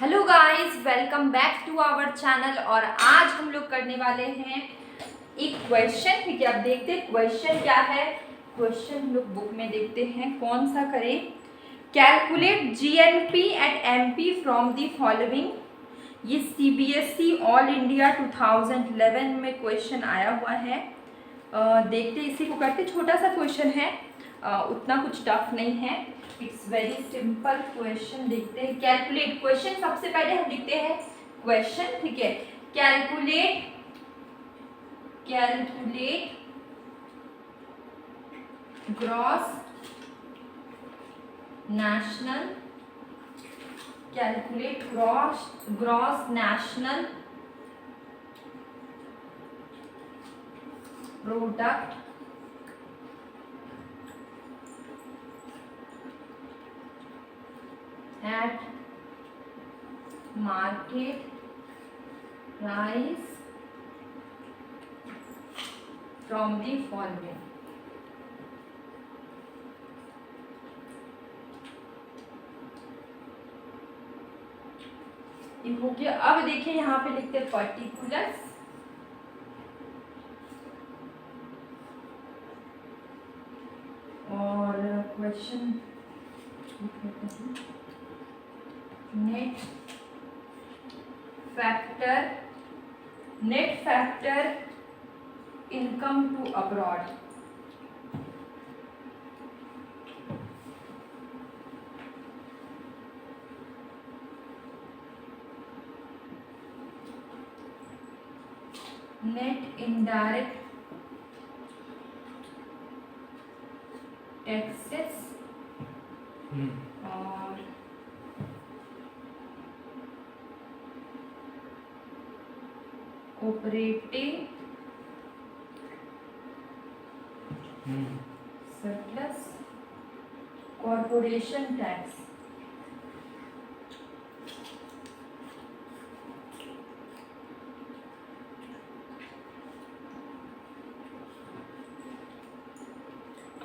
Hello guys, welcome back to our channel. और आज हम लोग करने वाले हैं एक क्वेश्चन। ठीक है, अब देखते हैं क्वेश्चन क्या है। क्वेश्चन हम लोग बुक में देखते हैं कौन सा करें। Calculate GNP at MP from the following. ये सीबीएसई ऑल इंडिया 2011 में क्वेश्चन आया हुआ है। देखते इसी को करते। छोटा सा क्वेश्चन है, उतना कुछ टफ नहीं है। It's very simple question. देखते हैं कैलकुलेट क्वेश्चन। सबसे पहले हम लिखते हैं क्वेश्चन। ठीक है, calculate gross national gross national product at market price from the following. ये हो गया। अब देखिए यहाँ पे लिखते हैं पर्टिकुलर्स। और question net factor income to abroad. Net indirect taxes और operating surplus corporation tax.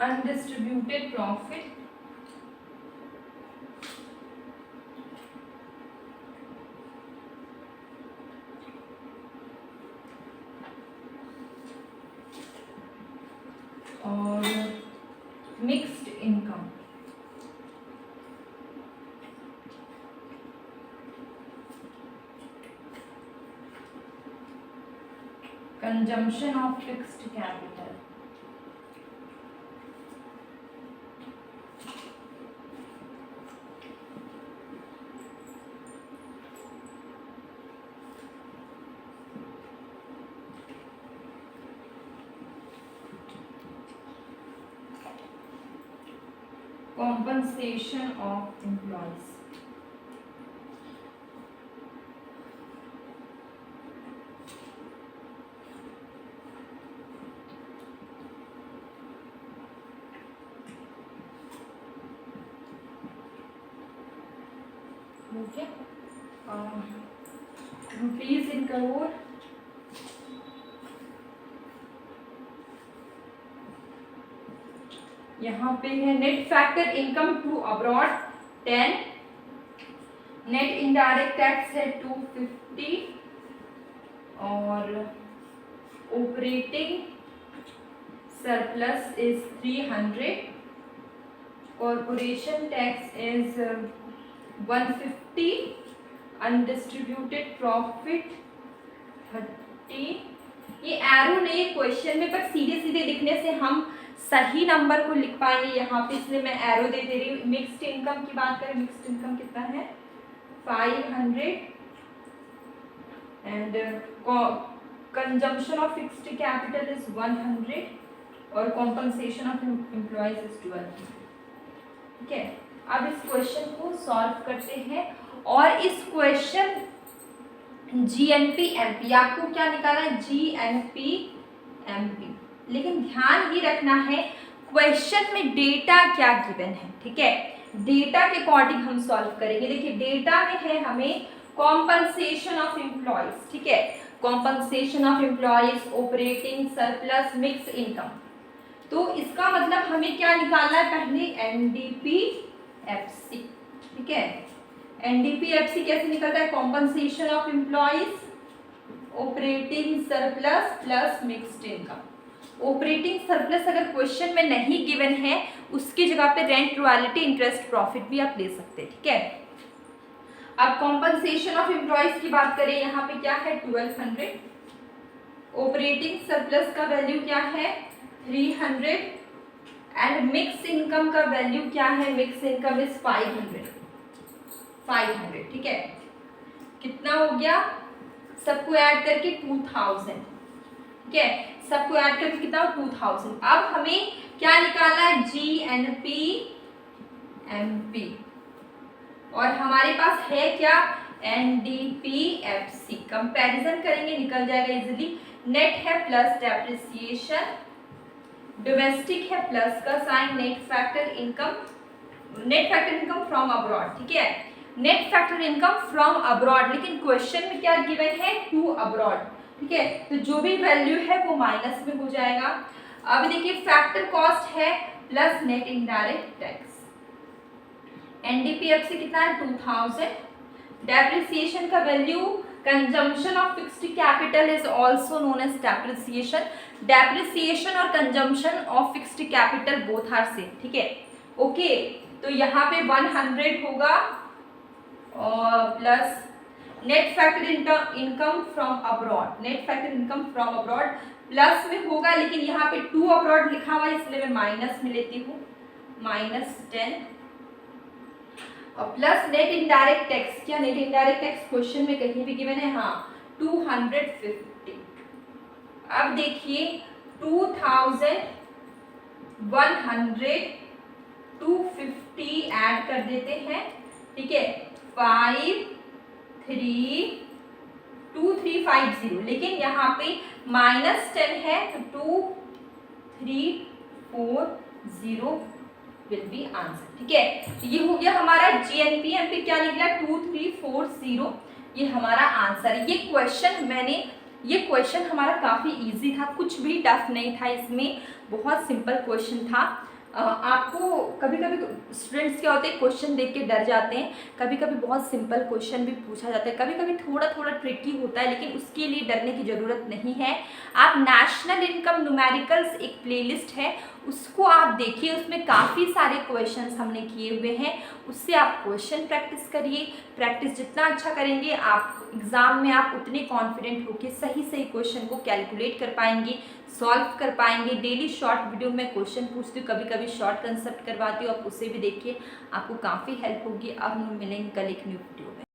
Undistributed profit और mixed income. Consumption of fixed capital. Compensation of employees। ठीक है, रुपीज इन करोड़। यहाँ पे है net factor income to abroad 10, net indirect tax है 250 और operating surplus is 300, corporation tax is 150, undistributed profit 30। ये arrow नहीं क्वेश्चन में, पर सीधे सीधे लिखने से हम सही नंबर को लिख पाएंगे यहाँ पे, इसलिए मैं एरो दे रही हूँ। मिक्स्ड इनकम की बात करें, मिक्स्ड इनकम कितना है 500 and consumption of fixed capital is 100 और कॉम्पनसेशन ऑफ एम्प्लॉयज इज 12। ठीक है, अब इस क्वेश्चन को सॉल्व करते हैं। और इस क्वेश्चन जीएनपी एमपी, आपको क्या निकालना है जीएनपी एमपी, लेकिन ध्यान ये रखना है क्वेश्चन में डेटा क्या गिवन है। ठीक है, डेटा के अकॉर्डिंग हम सॉल्व करेंगे। देखिए डेटा में है हमें कॉम्पनसेशन ऑफ एम्प्लॉयज। ठीक है, compensation of employees, operating surplus, mix income. तो इसका मतलब हमें क्या निकालना है, पहले एनडीपी एफसी। ठीक है, एनडीपीएफसी कैसे निकलता है, compensation of employees operating surplus plus mixed income. Operating surplus अगर क्वेश्चन में नहीं गिवन है उसकी जगह पे रेंट, रॉयल्टी, इंटरेस्ट, प्रॉफिट भी आप ले सकते हैं, ठीक है। अब कॉम्पनसेशन ऑफ एम्प्लॉइज की बात करें, यहाँ पे क्या है 1200, ऑपरेटिंग सरप्लस का वैल्यू क्या है 300 एंड मिक्स इनकम का वैल्यू क्या है, मिक्स इनकम इज 500, ठीक है। कितना हो गया, सबको ऐड करके 2000, ठीक है, सबको ऐड करके कितना 2000। अब हमें क्या निकालना है, जीएनपी एमपी, और हमारे पास है क्या एनडीपीएफसी। कंपैरिजन करेंगे निकल जाएगा इजीली। नेट है प्लस डेप्रिसिएशन, डोमेस्टिक है प्लस का sign, net factor income from abroad, ठीक है, net factor income from abroad, लेकिन क्वेश्चन में क्या गिवन है टू अब्रॉड, ठीक है, तो जो भी वैल्यू है वो माइनस में हो जाएगा। अब देखिए फैक्टर कॉस्ट है plus net indirect tax, NDPFC कितना है 2000, डेप्रिसिएशन का value, consumption of fixed capital is also known as depreciation, depreciation और consumption of fixed capital both are same, ठीक है, ओके। तो यहाँ पे 100 होगा और plus net factor income from abroad, net factor income from abroad plus में होगा, लेकिन यहाँ पे टू अब्रॉड लिखा हुआ है इसलिए मैं माइनस में लेती हूँ, -10 और प्लस नेट इनडायरेक्ट टैक्स। क्या नेट इनडायरेक्ट टैक्स क्वेश्चन में कहीं भी गिवन है, हाँ 250। अब देखिए 2100 250 ऐड कर देते हैं, ठीक है, 2350, लेकिन यहाँ पे -10 है तो 2340 विल बी आंसर, ठीक है। ये हो गया हमारा जीएनपी एमपी, क्या निकला 2340, ये हमारा आंसर है। ये क्वेश्चन हमारा काफ़ी इजी था, कुछ भी टफ नहीं था इसमें, बहुत सिंपल क्वेश्चन था। आपको कभी कभी स्टूडेंट्स क्या होते हैं क्वेश्चन देख के डर जाते हैं, कभी कभी बहुत सिंपल क्वेश्चन भी पूछा जाता है, कभी कभी थोड़ा थोड़ा ट्रिकी होता है, लेकिन उसके लिए डरने की ज़रूरत नहीं है। आप नेशनल इनकम न्यूमेरिकल्स एक प्लेलिस्ट है उसको आप देखिए, उसमें काफ़ी सारे क्वेश्चंस हमने किए हुए हैं, उससे आप क्वेश्चन प्रैक्टिस करिए। प्रैक्टिस जितना अच्छा करेंगे आप एग्ज़ाम में आप उतने कॉन्फिडेंट होकर सही सही क्वेश्चन को कैलकुलेट कर पाएंगे, सॉल्व कर पाएंगे। डेली शॉर्ट वीडियो में क्वेश्चन पूछती हूँ, कभी कभी शॉर्ट कंसेप्ट करवाती हूँ, आप उसे भी देखिए, आपको काफ़ी हेल्प होगी। अब हम मिलेंगे कल एक न्यू वीडियो में।